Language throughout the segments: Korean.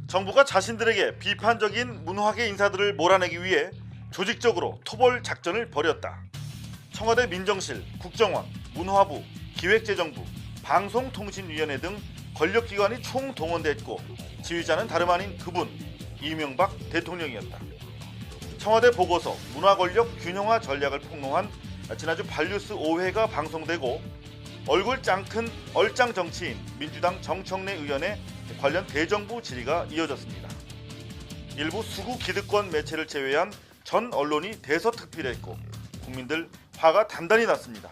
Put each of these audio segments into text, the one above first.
정부가 자신들에게 비판적인 문화계 인사들을 몰아내기 위해 조직적으로 토벌 작전을 벌였다. 청와대 민정실, 국정원, 문화부, 기획재정부, 방송통신위원회 등 권력기관이 총동원됐고 지휘자는 다름 아닌 그분 이명박 대통령이었다. 청와대 보고서 문화권력 균형화 전략을 폭로한 지난주 발뉴스 5회가 방송되고 얼굴 짱큰 얼짱 정치인 민주당 정청래 의원의 관련 대정부 질의가 이어졌습니다. 일부 수구 기득권 매체를 제외한 전 언론이 대서특필했고 국민들 화가 단단히 났습니다.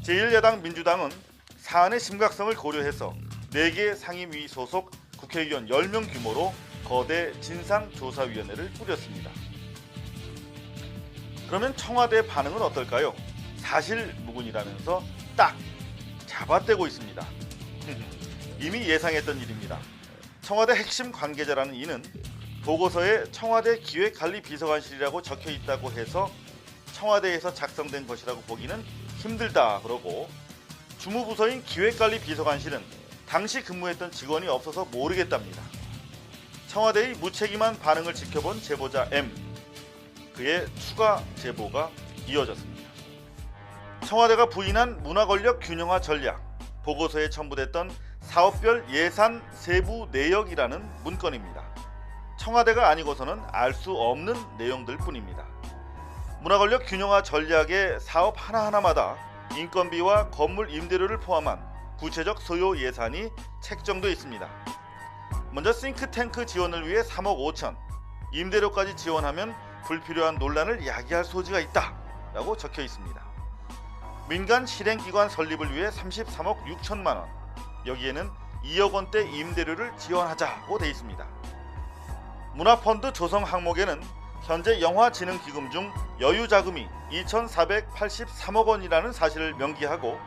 제1야당 민주당은 사안의 심각성을 고려해서 4개 상임위 소속 국회의원 10명 규모로 거대 진상조사위원회를 꾸렸습니다. 그러면 청와대 반응은 어떨까요? 사실 무근이라면서 딱 잡아떼고 있습니다. 이미 예상했던 일입니다. 청와대 핵심 관계자라는 이는 보고서에 청와대 기획관리비서관실이라고 적혀 있다고 해서 청와대에서 작성된 것이라고 보기는 힘들다 그러고, 주무부서인 기획관리비서관실은 당시 근무했던 직원이 없어서 모르겠답니다. 청와대의 무책임한 반응을 지켜본 제보자 M, 그의 추가 제보가 이어졌습니다. 청와대가 부인한 문화권력 균형화 전략, 보고서에 첨부됐던 사업별 예산 세부 내역이라는 문건입니다. 청와대가 아니고서는 알 수 없는 내용들 뿐입니다. 문화권력 균형화 전략의 사업 하나하나마다 인건비와 건물 임대료를 포함한 구체적 소요 예산이 책정되어 있습니다. 먼저 싱크탱크 지원을 위해 3억 5천, 임대료까지 지원하면 불필요한 논란을 야기할 소지가 있다 라고 적혀 있습니다. 민간 실행기관 설립을 위해 33억 6천만 원, 여기에는 2억 원대 임대료를 지원하자고 되어 있습니다. 문화펀드 조성 항목에는 현재 영화진흥기금 중 여유자금이 2,483억 원이라는 사실을 명기하고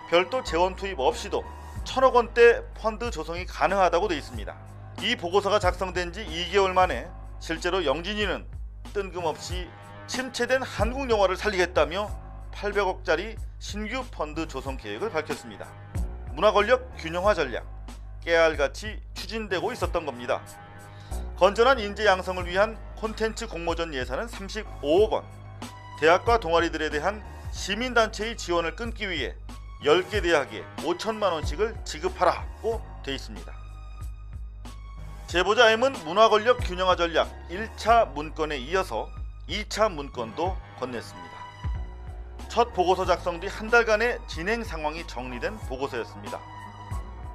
별도 재원 투입 없이도 1,000억 원대 펀드 조성이 가능하다고 되어 있습니다. 이 보고서가 작성된 지 2개월 만에 실제로 영진이는 뜬금없이 침체된 한국 영화를 살리겠다며 800억짜리 신규 펀드 조성 계획을 밝혔습니다. 문화권력 균형화 전략, 깨알같이 추진되고 있었던 겁니다. 건전한 인재 양성을 위한 콘텐츠 공모전 예산은 35억 원, 대학과 동아리들에 대한 시민단체의 지원을 끊기 위해 10개 대학에 5천만 원씩을 지급하라고 되어 있습니다. 제보자 M은 문화권력 균형화 전략 1차 문건에 이어서 2차 문건도 건넸습니다. 첫 보고서 작성 뒤 한 달간의 진행 상황이 정리된 보고서였습니다.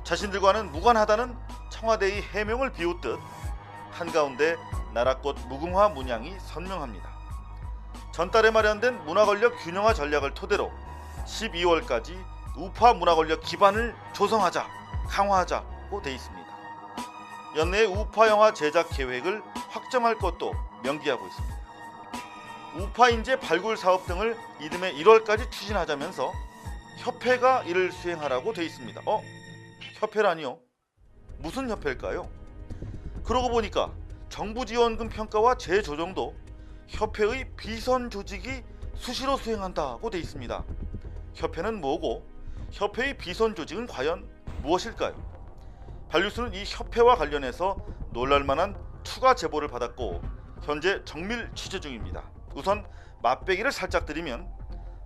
자신들과는 무관하다는 청와대의 해명을 비웃듯 한가운데 나라꽃 무궁화 문양이 선명합니다. 전달에 마련된 문화권력 균형화 전략을 토대로 12월까지 우파 문화권력 기반을 조성하자, 강화하자고 되어 있습니다. 연내에 우파 영화 제작 계획을 확정할 것도 명기하고 있습니다. 우파 인재 발굴 사업 등을 이듬해 1월까지 추진하자면서 협회가 이를 수행하라고 되어 있습니다. 협회라니요? 무슨 협회일까요? 그러고 보니까 정부 지원금 평가와 재조정도 협회의 비선 조직이 수시로 수행한다고 되어 있습니다. 협회는 뭐고 협회의 비선 조직은 과연 무엇일까요? 발뉴스는 이 협회와 관련해서 놀랄만한 추가 제보를 받았고 현재 정밀 취재 중입니다. 우선 맛배기를 살짝 드리면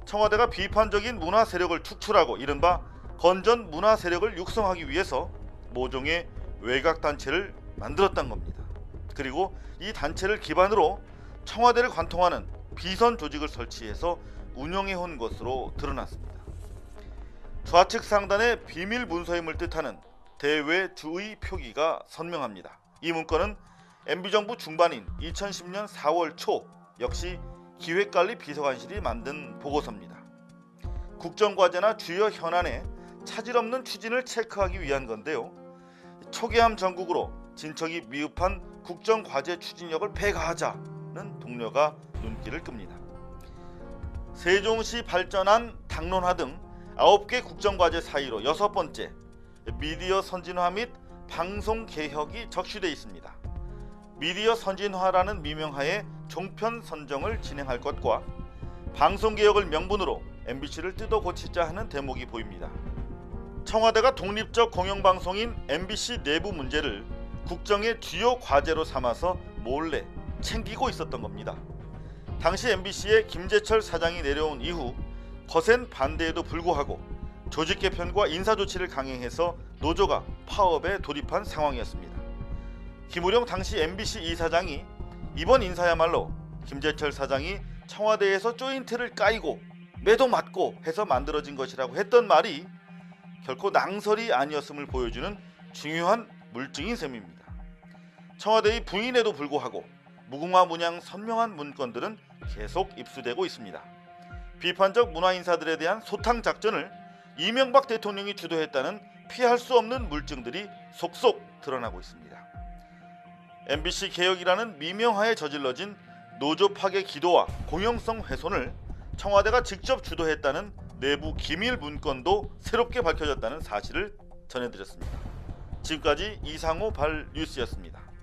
청와대가 비판적인 문화 세력을 축출하고 이른바 건전 문화 세력을 육성하기 위해서 모종의 외곽 단체를 만들었던 겁니다. 그리고 이 단체를 기반으로 청와대를 관통하는 비선 조직을 설치해서 운영해온 것으로 드러났습니다. 좌측 상단의 비밀 문서임을 뜻하는 대외주의 표기가 선명합니다. 이 문건은 MB정부 중반인 2010년 4월 초 역시 기획관리비서관실이 만든 보고서입니다. 국정과제나 주요 현안에 차질 없는 추진을 체크하기 위한 건데요. 초계암 전국으로 진척이 미흡한 국정과제 추진력을 배가하자는 동료가 눈길을 끕니다. 세종시 발전한 당론화 등 9개 국정과제 사이로 6번째 미디어 선진화 및 방송 개혁이 적시되어 있습니다. 미디어 선진화라는 미명하에 종편 선정을 진행할 것과 방송개혁을 명분으로 MBC를 뜯어 고치자 하는 대목이 보입니다. 청와대가 독립적 공영방송인 MBC 내부 문제를 국정의 주요 과제로 삼아서 몰래 챙기고 있었던 겁니다. 당시 MBC의 김재철 사장이 내려온 이후 거센 반대에도 불구하고 조직 개편과 인사 조치를 강행해서 노조가 파업에 돌입한 상황이었습니다. 김우룡 당시 MBC 이사장이 이번 인사야말로 김재철 사장이 청와대에서 조인트를 까이고 매도 맞고 해서 만들어진 것이라고 했던 말이 결코 낭설이 아니었음을 보여주는 중요한 물증인 셈입니다. 청와대의 부인에도 불구하고 무궁화문양 선명한 문건들은 계속 입수되고 있습니다. 비판적 문화인사들에 대한 소탕 작전을 이명박 대통령이 주도했다는 피할 수 없는 물증들이 속속 드러나고 있습니다. MBC 개혁이라는 미명하에 저질러진 노조 파괴 기도와 공영성 훼손을 청와대가 직접 주도했다는 내부 기밀 문건도 새롭게 밝혀졌다는 사실을 전해드렸습니다. 지금까지 이상호 발뉴스였습니다.